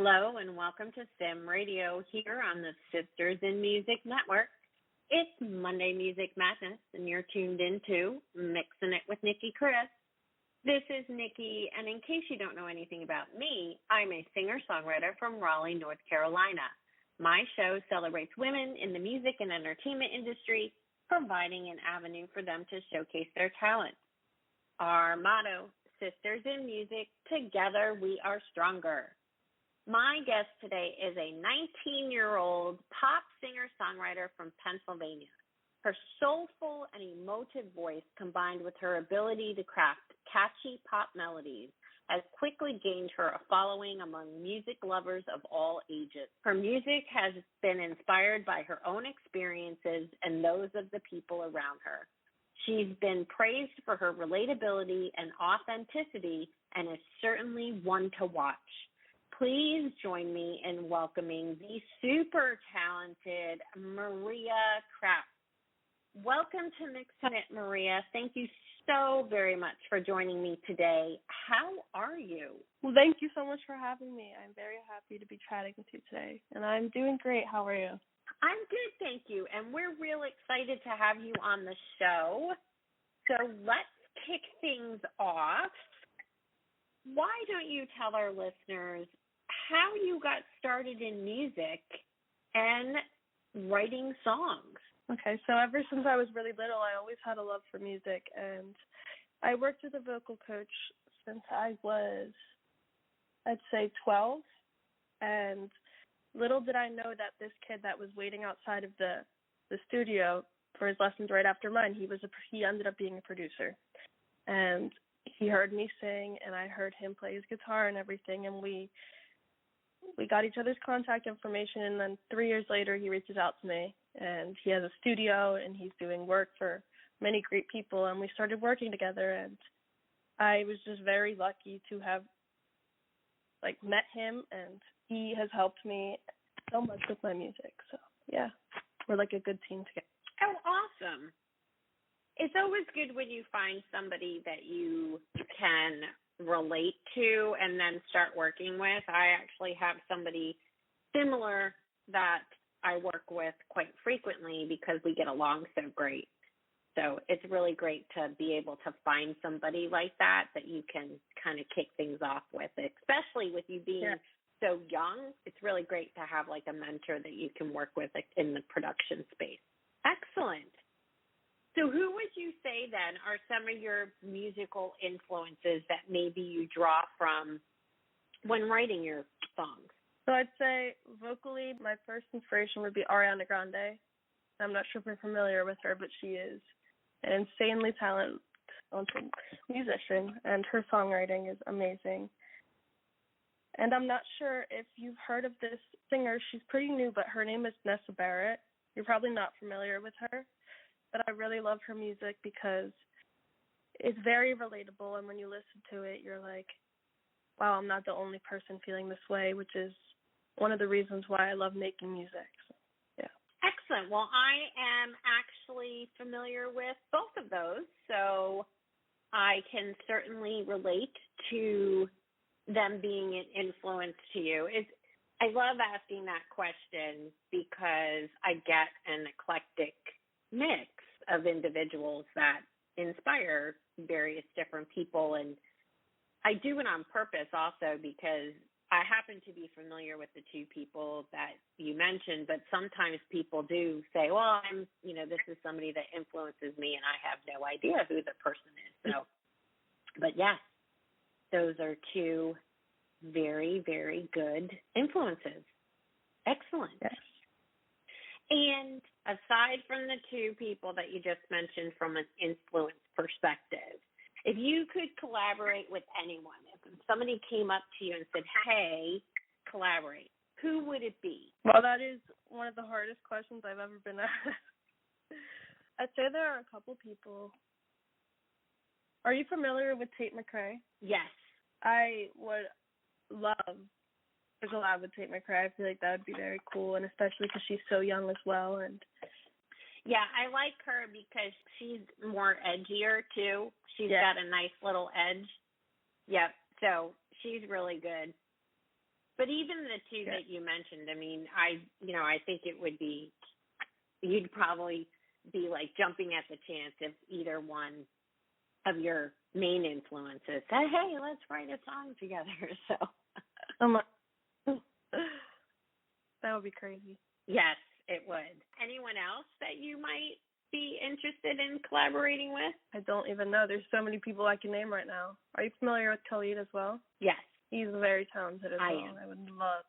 Hello and welcome to Sim Radio here on the Sisters in Music Network. It's Monday Music Madness and you're tuned into Mixing It with Nicki Kris. This is Nicki, and in case you don't know anything about me, I'm a singer-songwriter from Raleigh, North Carolina. My show celebrates women in the music and entertainment industry, providing an avenue for them to showcase their talent. Our motto, Sisters in Music, together we are stronger. My guest today is a 19-year-old pop singer-songwriter from Pennsylvania. Her soulful and emotive voice, combined with her ability to craft catchy pop melodies, has quickly gained her a following among music lovers of all ages. Her music has been inspired by her own experiences and those of the people around her. She's been praised for her relatability and authenticity and is certainly one to watch. Please join me in welcoming the super talented Maria Krauss. Welcome to Mixing It, Maria. Thank you so very much for joining me today. How are you? Well, thank you so much for having me. I'm very happy to be chatting with you today, and I'm doing great. How are you? I'm good, thank you, and we're real excited to have you on the show. So let's kick things off. Why don't you tell our listeners how you got started in music and writing songs? Okay, so ever since I was really little, I always had a love for music, and I worked with a vocal coach since I was, I'd say, 12, and little did I know that this kid that was waiting outside of the studio for his lessons right after mine, he ended up being a producer, and he heard me sing, and I heard him play his guitar and everything, and we got each other's contact information, and then 3 years later, he reaches out to me, and he has a studio, and he's doing work for many great people, and we started working together, and I was just very lucky to have, met him, and he has helped me so much with my music, so, yeah, we're like a good team together. Oh, awesome. It's always good when you find somebody that you can relate to and then start working with. I actually have somebody similar that I work with quite frequently because we get along so great. So it's really great to be able to find somebody like that you can kind of kick things off with, especially with you being so young. It's really great to have a mentor that you can work with in the production space. Excellent. So who would you say then are some of your musical influences that maybe you draw from when writing your songs? So I'd say vocally, my first inspiration would be Ariana Grande. I'm not sure if you're familiar with her, but she is an insanely talented musician, and her songwriting is amazing. And I'm not sure if you've heard of this singer. She's pretty new, but her name is Nessa Barrett. You're probably not familiar with her, but I really love her music because it's very relatable, and when you listen to it, you're like, wow, I'm not the only person feeling this way, which is one of the reasons why I love making music. So, yeah. Excellent. Well, I am actually familiar with both of those, so I can certainly relate to them being an influence to you. I love asking that question because I get an eclectic mix of individuals that inspire various different people, and I do it on purpose also because I happen to be familiar with the two people that you mentioned, but sometimes people do say, well, this is somebody that influences me, and I have no idea who the person is. So, but yes, those are two very, very good influences. Excellent. Yes. And aside from the two people that you just mentioned from an influence perspective, if you could collaborate with anyone, if somebody came up to you and said, hey, collaborate, who would it be? Well, that is one of the hardest questions I've ever been asked. I'd say there are a couple people. Are you familiar with Tate McRae? Yes. I would love to collab with Tate McRae. I feel like that would be very cool, and especially because she's so young as well. And yeah, I like her because she's more edgier too. She's got a nice little edge. Yep. So she's really good. But even the two that you mentioned, I mean, I think it would be, you'd probably be like jumping at the chance if either one of your main influences said, hey, let's write a song together. So. That would be crazy. Yes, it would. Anyone else that you might be interested in collaborating with? I don't even know. There's so many people I can name right now. Are you familiar with Khalid as well? Yes. He's very talented as well. Am. I would love,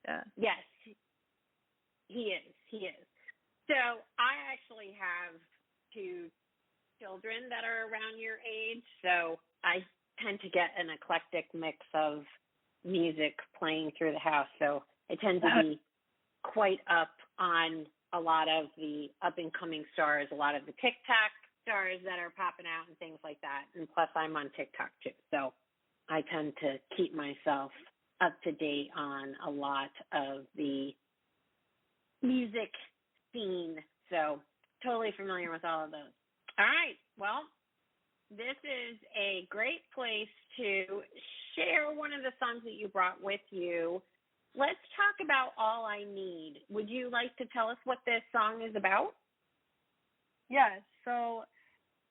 yeah. Yes, he is. So I actually have two children that are around your age, so I tend to get an eclectic mix of music playing through the house. So I tend to be quite up on a lot of the up-and-coming stars, a lot of the TikTok stars that are popping out and things like that. And plus, I'm on TikTok, too. So I tend to keep myself up to date on a lot of the music scene. So totally familiar with all of those. All right. Well, this is a great place to share one of the songs that you brought with you. Let's talk about All I Need. Would you like to tell us what this song is about? Yes. So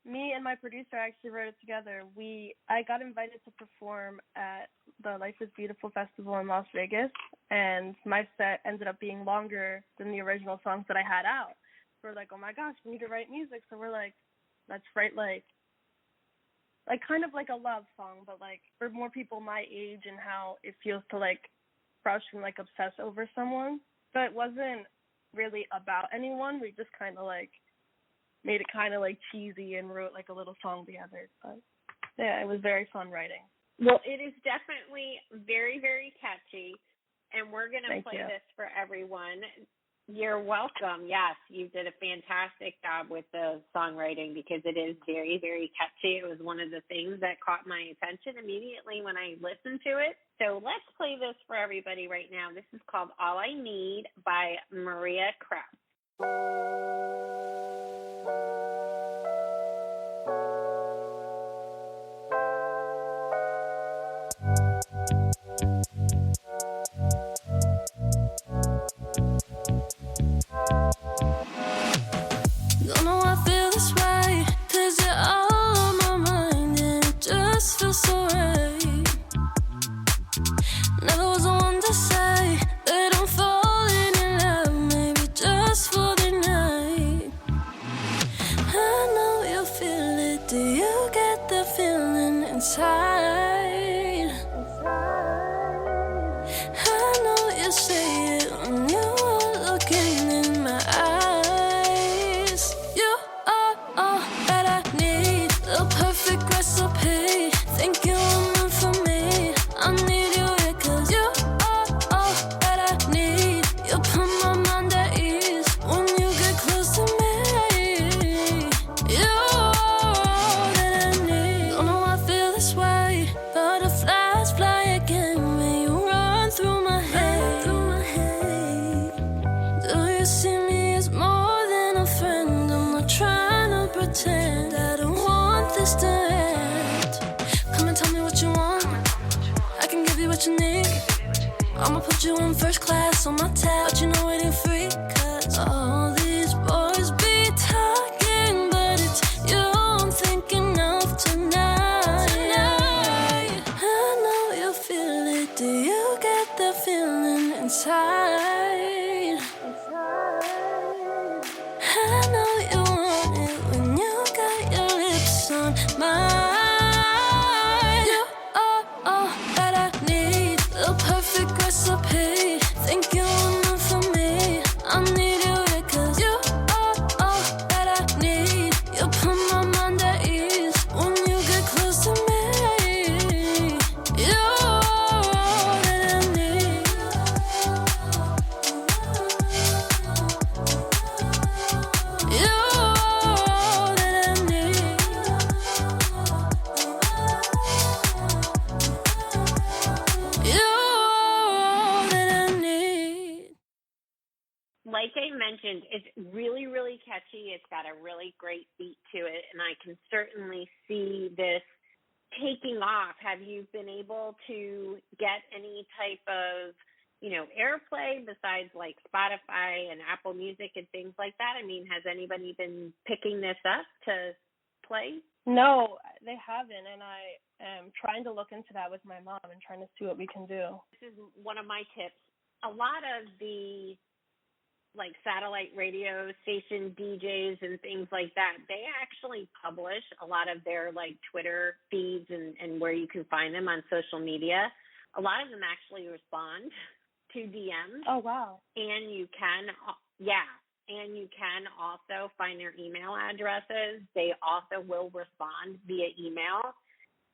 me and my producer actually wrote it together. I got invited to perform at the Life is Beautiful festival in Las Vegas, and my set ended up being longer than the original songs that I had out. We're like, oh my gosh, we need to write music. So we're like, let's write like kind of like a love song, but like for more people my age and how it feels to like crush and like obsess over someone. So it wasn't really about anyone. We just kind of like made it kind of like cheesy and wrote like a little song together. But yeah, it was very fun writing. Well, it is definitely very, very catchy, and we're going to play this for everyone. You're welcome. Yes, you did a fantastic job with the songwriting because it is very, very catchy. It was one of the things that caught my attention immediately when I listened to it. So let's play this for everybody right now. This is called All I Need by Maria Krauss. Like I mentioned, it's really, really catchy. It's got a really great beat to it, and I can certainly see this taking off? Have you been able to get any type of, airplay besides like Spotify and Apple Music and things like that? I mean, has anybody been picking this up to play? No, they haven't, and I am trying to look into that with my mom and trying to see what we can do. This is one of my tips. A lot of the like satellite radio station DJs and things like that, they actually publish a lot of their like Twitter feeds and where you can find them on social media. A lot of them actually respond to DMs. Oh, wow. And you can also find their email addresses. They also will respond via email.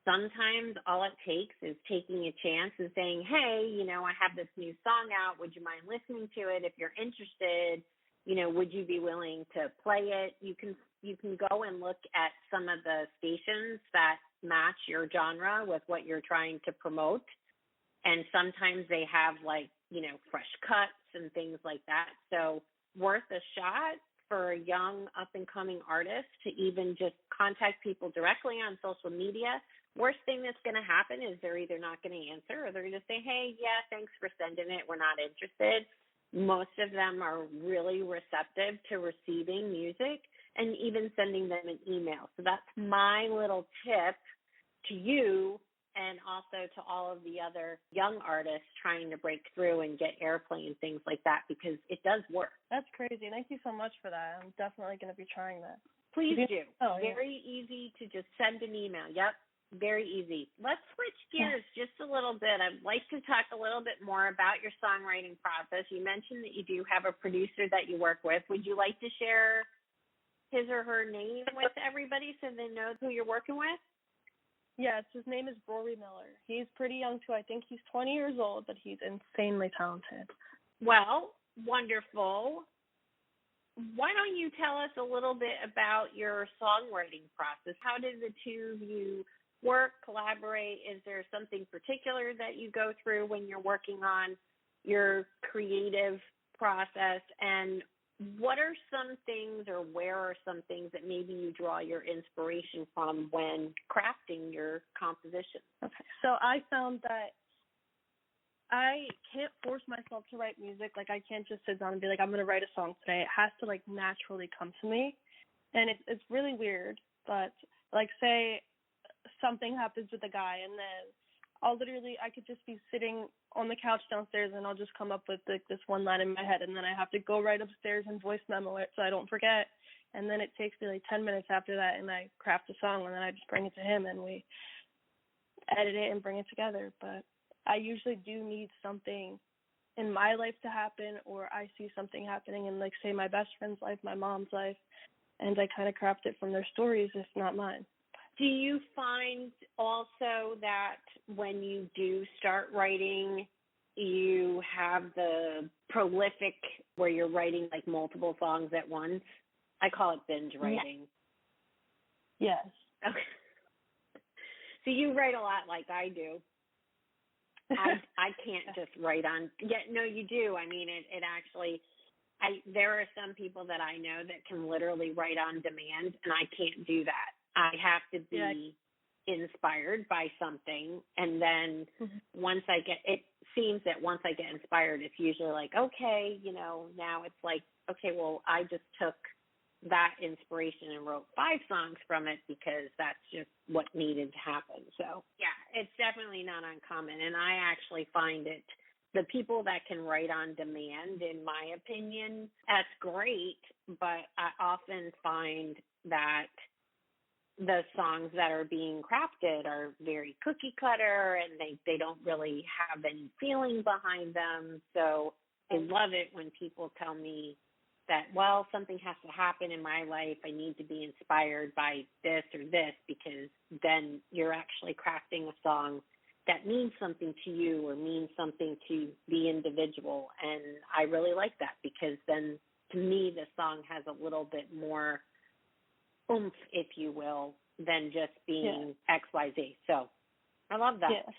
Sometimes all it takes is taking a chance and saying, hey, I have this new song out. Would you mind listening to it? If you're interested, would you be willing to play it? You can go and look at some of the stations that match your genre with what you're trying to promote. And sometimes they have like, fresh cuts and things like that. So worth a shot for a young up-and-coming artist to even just contact people directly on social media. Worst thing that's going to happen is they're either not going to answer or they're going to say, hey, yeah, thanks for sending it. We're not interested. Most of them are really receptive to receiving music and even sending them an email. So that's my little tip to you and also to all of the other young artists trying to break through and get airplay and things like that, because it does work. That's crazy. Thank you so much for that. I'm definitely going to be trying that. Please do. Oh, yeah. Very easy to just send an email. Yep, very easy. Let's switch gears just a little bit. I'd like to talk a little bit more about your songwriting process. You mentioned that you do have a producer that you work with. Would you like to share his or her name with everybody so they know who you're working with? Yes, his name is Rory Miller. He's pretty young, too. I think he's 20 years old, but he's insanely talented. Well, wonderful. Why don't you tell us a little bit about your songwriting process? How did the two of you work, collaborate? Is there something particular that you go through when you're working on your creative process? And what are some things, or where are some things that maybe you draw your inspiration from when crafting your composition? Okay, so I found that I can't force myself to write music. Like, I can't just sit down and be like, I'm going to write a song today. It has to, like, naturally come to me. And it's really weird, but, like, say something happens with a guy, and then I could just be sitting on the couch downstairs, and I'll just come up with like this one line in my head, and then I have to go right upstairs and voice memo it so I don't forget. And then it takes me like 10 minutes after that, and I craft a song, and then I just bring it to him, and we edit it and bring it together. But I usually do need something in my life to happen, or I see something happening in, like, say, my best friend's life, my mom's life, and I kind of craft it from their stories, if not mine. Do you find also that when you do start writing, you have the prolific where you're writing like multiple songs at once? I call it binge writing. Yes. Okay. So you write a lot like I do. I can't just write on. Yeah, no, you do. I mean, it actually. There are some people that I know that can literally write on demand, and I can't do that. I have to be inspired by something, and then once I get inspired, it's usually like, okay, now it's like, okay, well, I just took that inspiration and wrote 5 songs from it because that's just what needed to happen. So, yeah, it's definitely not uncommon, and I actually find it, the people that can write on demand, in my opinion, that's great, but I often find that the songs that are being crafted are very cookie cutter, and they don't really have any feeling behind them. So I love it when people tell me that, well, something has to happen in my life. I need to be inspired by this or this, because then you're actually crafting a song that means something to you or means something to the individual. And I really like that, because then to me the song has a little bit more oomph, if you will, than just being XYZ. So I love that. Yes.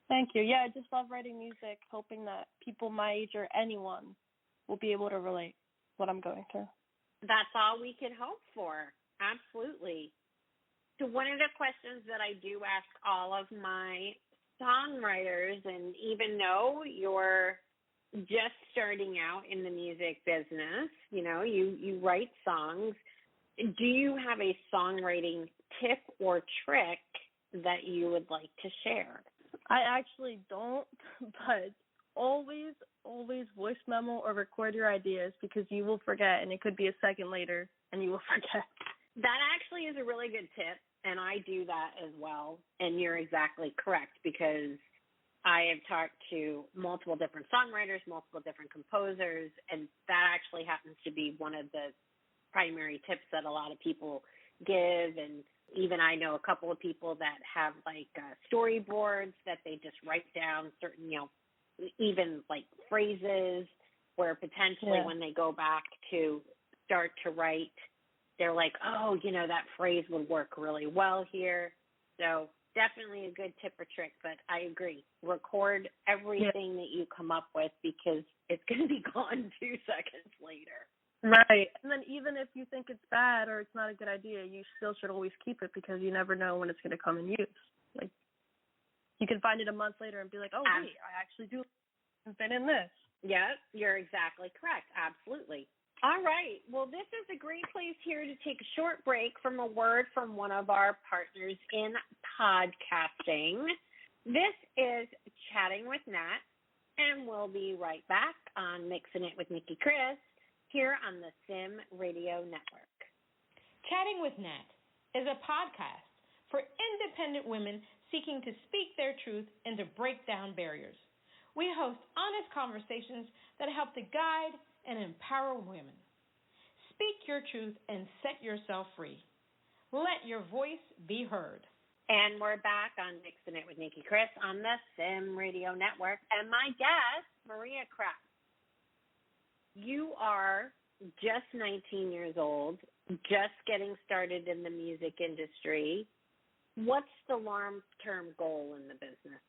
Thank you. Yeah, I just love writing music, hoping that people my age or anyone will be able to relate what I'm going through. That's all we can hope for. Absolutely. So one of the questions that I do ask all of my songwriters, and even though you're just starting out in the music business, you write songs, do you have a songwriting tip or trick that you would like to share? I actually don't, but always voice memo or record your ideas because you will forget, and it could be a second later and you will forget. That actually is a really good tip, and I do that as well, and you're exactly correct because I have talked to multiple different songwriters, multiple different composers, and that actually happens to be one of the primary tips that a lot of people give. And even I know a couple of people that have like storyboards that they just write down certain, even like phrases where potentially when they go back to start to write, they're like, oh, that phrase would work really well here. So definitely a good tip or trick, but I agree. Record everything that you come up with because it's going to be gone 2 seconds later. Right. And then even if you think it's bad or it's not a good idea, you still should always keep it because you never know when it's going to come in use. Like, you can find it a month later and be like, oh, wait, I actually do fit in this. Yeah, you're exactly correct. Absolutely. All right. Well, this is a great place here to take a short break from a word from one of our partners in podcasting. This is Chatting with Nat, and we'll be right back on Mixing It with Nicki Kris here on the Sim Radio Network. Chatting with Nat is a podcast for independent women seeking to speak their truth and to break down barriers. We host honest conversations that help to guide and empower women. Speak your truth and set yourself free. Let your voice be heard. And we're back on Mixing It with Nicki Kris on the Sim Radio Network. And my guest, Maria Krauss. You are just 19 years old, just getting started in the music industry. What's the long-term goal in the business?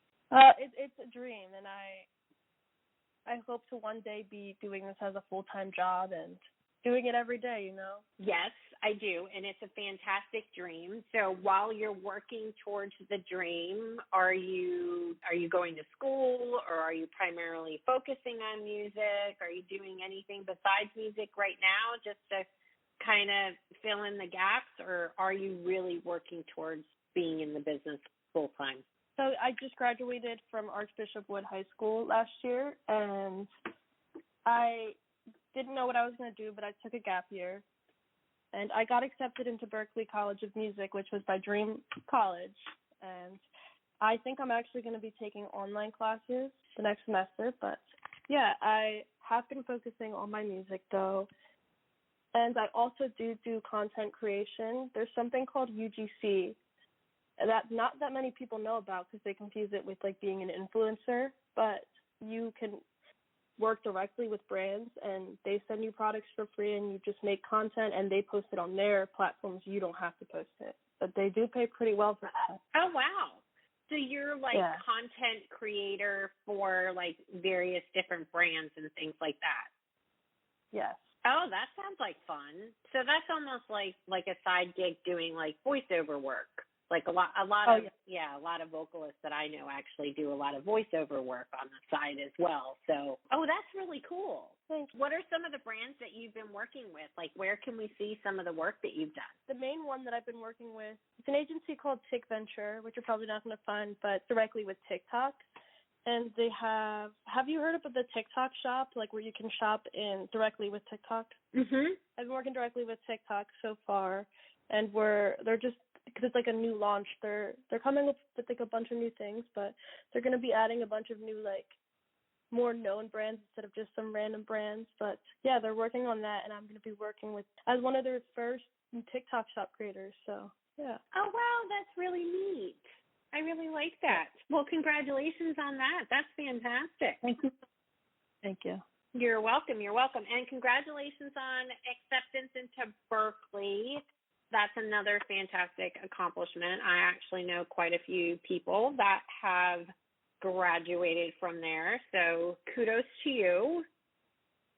It's a dream, and I hope to one day be doing this as a full-time job and doing it every day, Yes, I do, and it's a fantastic dream. So while you're working towards the dream, are you going to school, or are you primarily focusing on music? Are you doing anything besides music right now just to kind of fill in the gaps, or are you really working towards being in the business full-time? So I just graduated from Archbishop Wood High School last year, and I didn't know what I was going to do, but I took a gap year, and I got accepted into Berklee College of Music, which was my dream college, and I think I'm actually going to be taking online classes the next semester, but yeah, I have been focusing on my music, though, and I also do content creation. There's something called UGC that not that many people know about because they confuse it with, like, being an influencer, but you can work directly with brands, and they send you products for free, and you just make content, and they post it on their platforms. You don't have to post it, but they do pay pretty well for that. Oh, wow. So you're, content creator for, various different brands and things like that? Yes. Oh, that sounds like fun. So that's almost like a side gig doing, voiceover work. A lot of vocalists that I know actually do a lot of voiceover work on the side as well. So, that's really cool. Thanks. What are some of the brands that you've been working with? Where can we see some of the work that you've done? The main one that I've been working with, it's an agency called Tick Venture, which you're probably not going to find, but directly with TikTok. And they have you heard of the TikTok shop, where you can shop directly with TikTok? Mm-hmm. I've been working directly with TikTok so far, and they're just, because it's a new launch. They're coming up with a bunch of new things, but they're going to be adding a bunch of new more known brands instead of just some random brands. But yeah, they're working on that, and I'm going to be working as one of their first TikTok shop creators. So yeah. Oh wow, that's really neat. I really like that. Well, congratulations on that. That's fantastic. Thank you. Thank you. You're welcome. You're welcome. And congratulations on acceptance into Berklee. That's another fantastic accomplishment. I actually know quite a few people that have graduated from there, so kudos to you.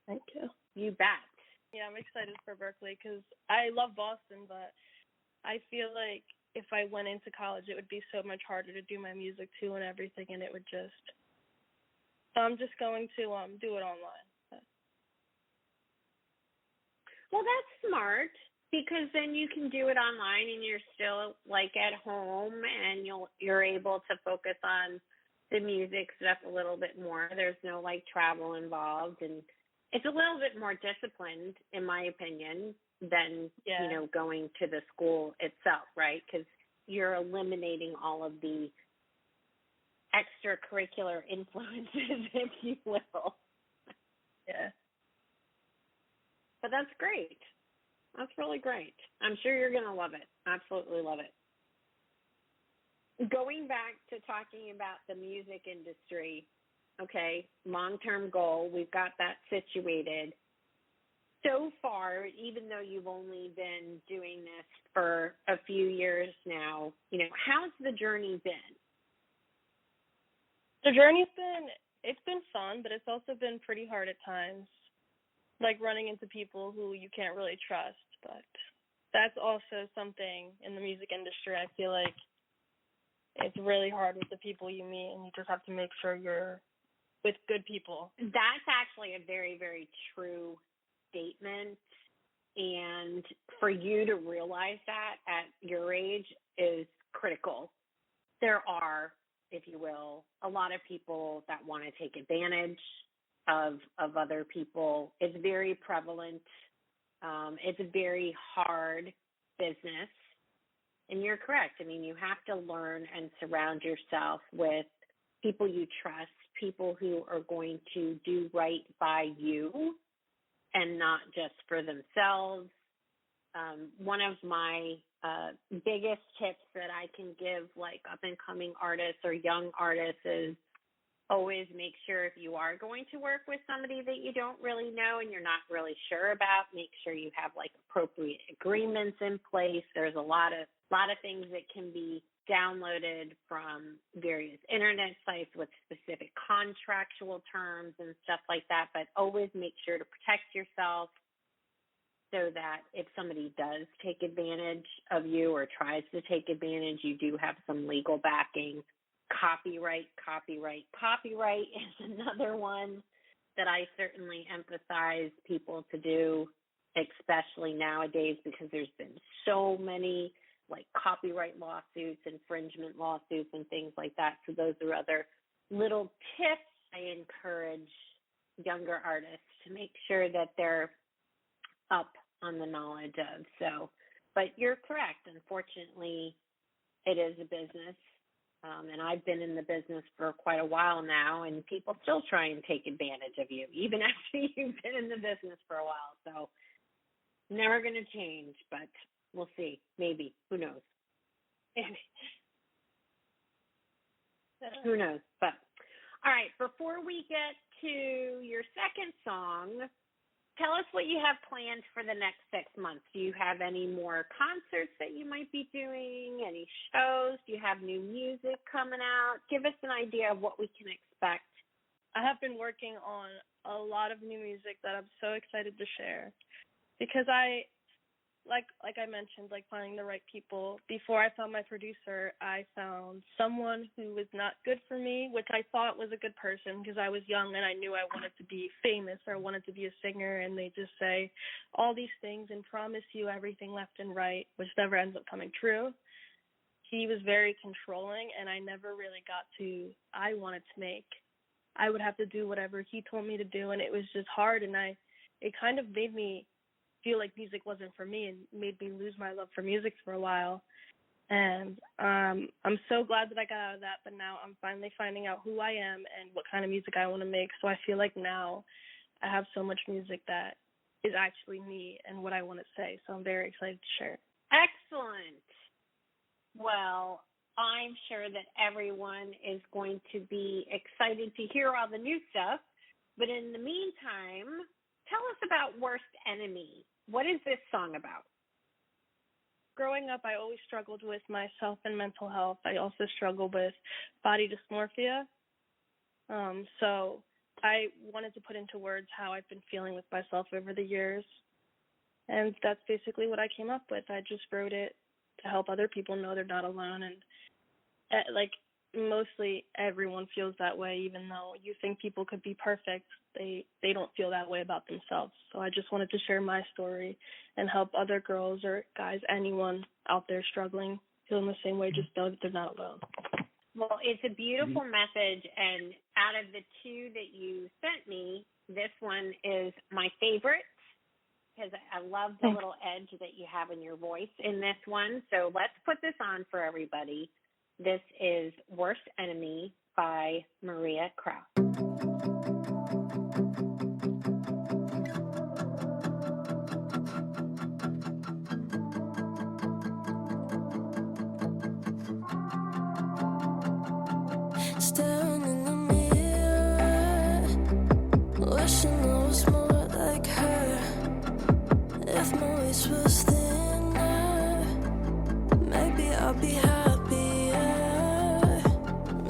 Thank you. You bet. Yeah, I'm excited for Berklee because I love Boston, but I feel like if I went into college, it would be so much harder to do my music too and everything, and it would just. So I'm just going to do it online. Well, that's smart because then you can do it online and you're still like at home and you're able to focus on the music stuff a little bit more. There's no like travel involved, and it's a little bit more disciplined, in my opinion, than going to the school itself, right? Because you're eliminating all of the extracurricular influences, if you will. Yeah. But that's great. That's really great. I'm sure you're going to love it. Absolutely love it. Going back to talking about the music industry, okay, long-term goal, we've got that situated. So far, even though you've only been doing this for a few years now, how's the journey been? The journey's it's been fun, but it's also been pretty hard at times, like running into people who you can't really trust. But that's also something in the music industry. I feel like it's really hard with the people you meet, and you just have to make sure you're with good people. That's actually a very, very true statement. And for you to realize that at your age is critical. There are, if you will, a lot of people that want to take advantage of other people. It's very prevalent. It's a very hard business. And you're correct. I mean, you have to learn and surround yourself with people you trust, people who are going to do right by you and not just for themselves. One of my biggest tips that I can give like up-and-coming artists or young artists is always make sure if you are going to work with somebody that you don't really know and you're not really sure about, make sure you have like appropriate agreements in place. There's a lot of things that can be downloaded from various internet sites with specific contractual terms and stuff like that, but always make sure to protect yourself so that if somebody does take advantage of you or tries to take advantage, you do have some legal backing. Copyright is another one that I certainly emphasize people to do, especially nowadays because there's been so many like copyright lawsuits, infringement lawsuits, and things like that. So those are other little tips I encourage younger artists to make sure that they're up on the knowledge of. So, but you're correct. Unfortunately, it is a business. And I've been in the business for quite a while now, and people still try and take advantage of you, even after you've been in the business for a while. So never going to change, but we'll see. Maybe. Who knows? Who knows? But, all right, before we get to your second song, tell us what you have planned for the next 6 months. Do you have any more concerts that you might be doing, any shows? Do you have new music coming out? Give us an idea of what we can expect. I have been working on a lot of new music that I'm so excited to share because like I mentioned, like finding the right people. Before I found my producer, I found someone who was not good for me, which I thought was a good person because I was young and I knew I wanted to be famous or wanted to be a singer, and they just say all these things and promise you everything left and right, which never ends up coming true. He was very controlling, and I never really got I wanted to make. I would have to do whatever he told me to do, and it was just hard, and it kind of made me feel like music wasn't for me and made me lose my love for music for a while. And I'm so glad that I got out of that, but now I'm finally finding out who I am and what kind of music I want to make. So I feel like now I have so much music that is actually me and what I want to say. So I'm very excited to share it. Excellent. Well, I'm sure that everyone is going to be excited to hear all the new stuff. But in the meantime, tell us about Worst Enemy. What is this song about? Growing up, I always struggled with myself and mental health. I also struggled with body dysmorphia. So I wanted to put into words how I've been feeling with myself over the years. And that's basically what I came up with. I just wrote it to help other people know they're not alone. And like mostly everyone feels that way, even though you think people could be perfect, they don't feel that way about themselves. So I just wanted to share my story and help other girls or guys, anyone out there struggling, feeling the same way, just know that they're not alone. Well, it's a beautiful message, and out of the two that you sent me, this one is my favorite because I love the little edge that you have in your voice in this one. So let's put this on for everybody. This is Worst Enemy by Maria Krauss. Staring in the mirror, wishing I was more like her. If my waist was thinner, maybe I'll be happier.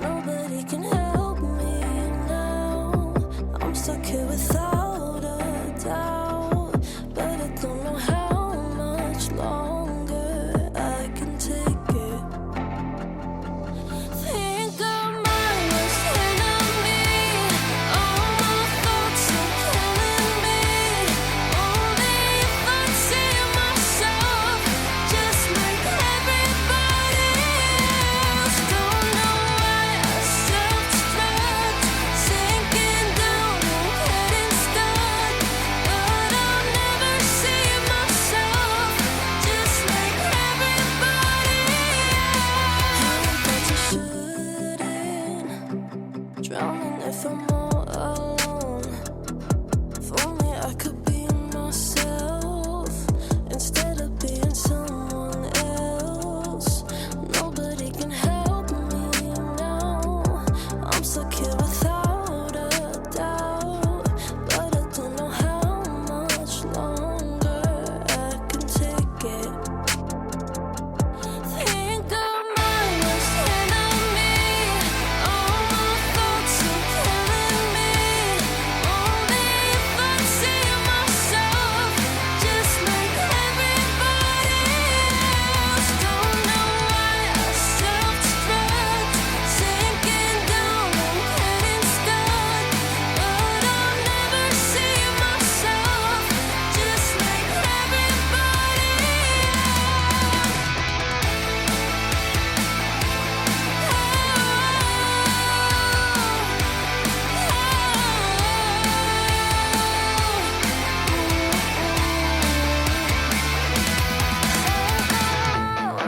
Nobody can help me now. I'm stuck here without a doubt, but I don't know how much longer I can take it. Think of my worst enemy. All my thoughts are killing me. Only if I see myself just like everybody else. Don't know why I self-destruct, sinking down and getting stuck. But I'll never see myself just like everybody else. Drowning if I'm all alone. If only I could be myself instead of being someone else. Nobody can help me now. I'm stuck here without a doubt, but I don't know how much longer I can take it. Think of my worst enemy. All my thoughts are killing me. Only if I see myself just like everybody else. Don't know why I self-destruct, sinking down and getting stuck. But I'll never see myself just like everybody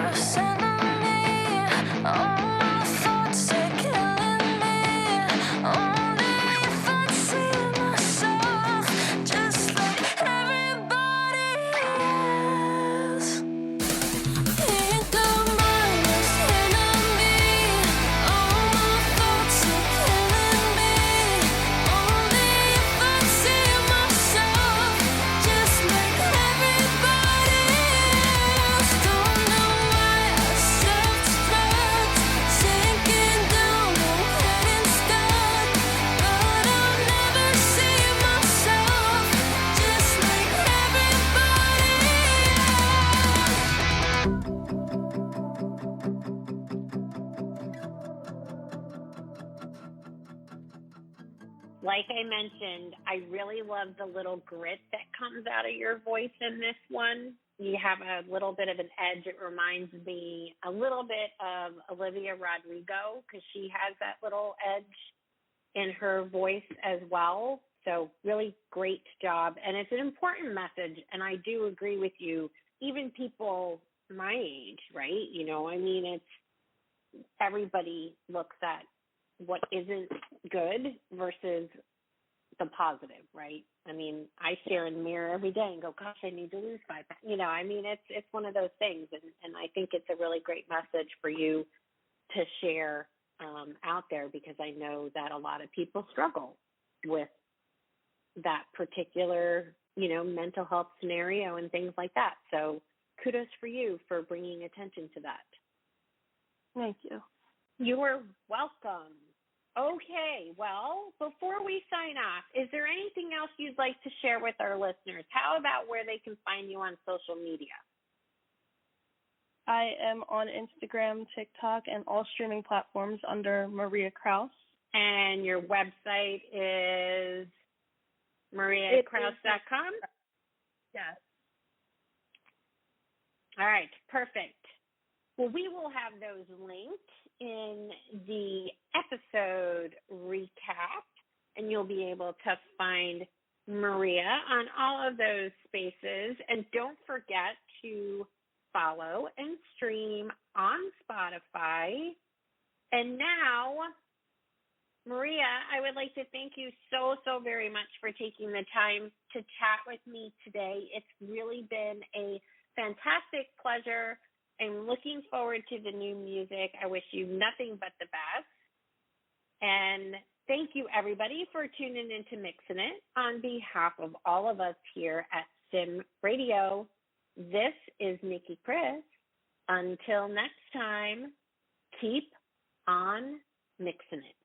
Worst enemy. All my thoughts are killing me. Only if I see myself just like everybody else. Think of my worst enemy. All my thoughts are killing me. Only if I see myself just like everybody else. Don't know why I self-destruct, sinking down and getting stuck. But I'll never see myself just like everybody Like I mentioned, I really love the little grit that comes out of your voice in this one. You have a little bit of an edge. It reminds me a little bit of Olivia Rodrigo because she has that little edge in her voice as well. So really great job. And it's an important message. And I do agree with you. Even people my age, right? You know, I mean, it's everybody looks at what isn't good versus the positive, right? I mean, I stare in the mirror every day and go, gosh, I need to lose 5 pounds. You know, I mean, it's one of those things. And I think it's a really great message for you to share out there because I know that a lot of people struggle with that particular, you know, mental health scenario and things like that. So kudos for you for bringing attention to that. Thank you. You are welcome. Okay, well, before we sign off, is there anything else you'd like to share with our listeners? How about where they can find you on social media? I am on Instagram, TikTok, and all streaming platforms under Maria Krauss. And your website is mariakrauss.com? Yes. All right, perfect. Well, we will have those linked in the episode recap, and you'll be able to find Maria on all of those spaces. And don't forget to follow and stream on Spotify. And now, Maria, I would like to thank you so very much for taking the time to chat with me today. It's really been a fantastic pleasure. I'm looking forward to the new music. I wish you nothing but the best. And thank you, everybody, for tuning in to Mixin' It. On behalf of all of us here at Sim Radio, this is Nicki Kris. Until next time, keep on mixing it.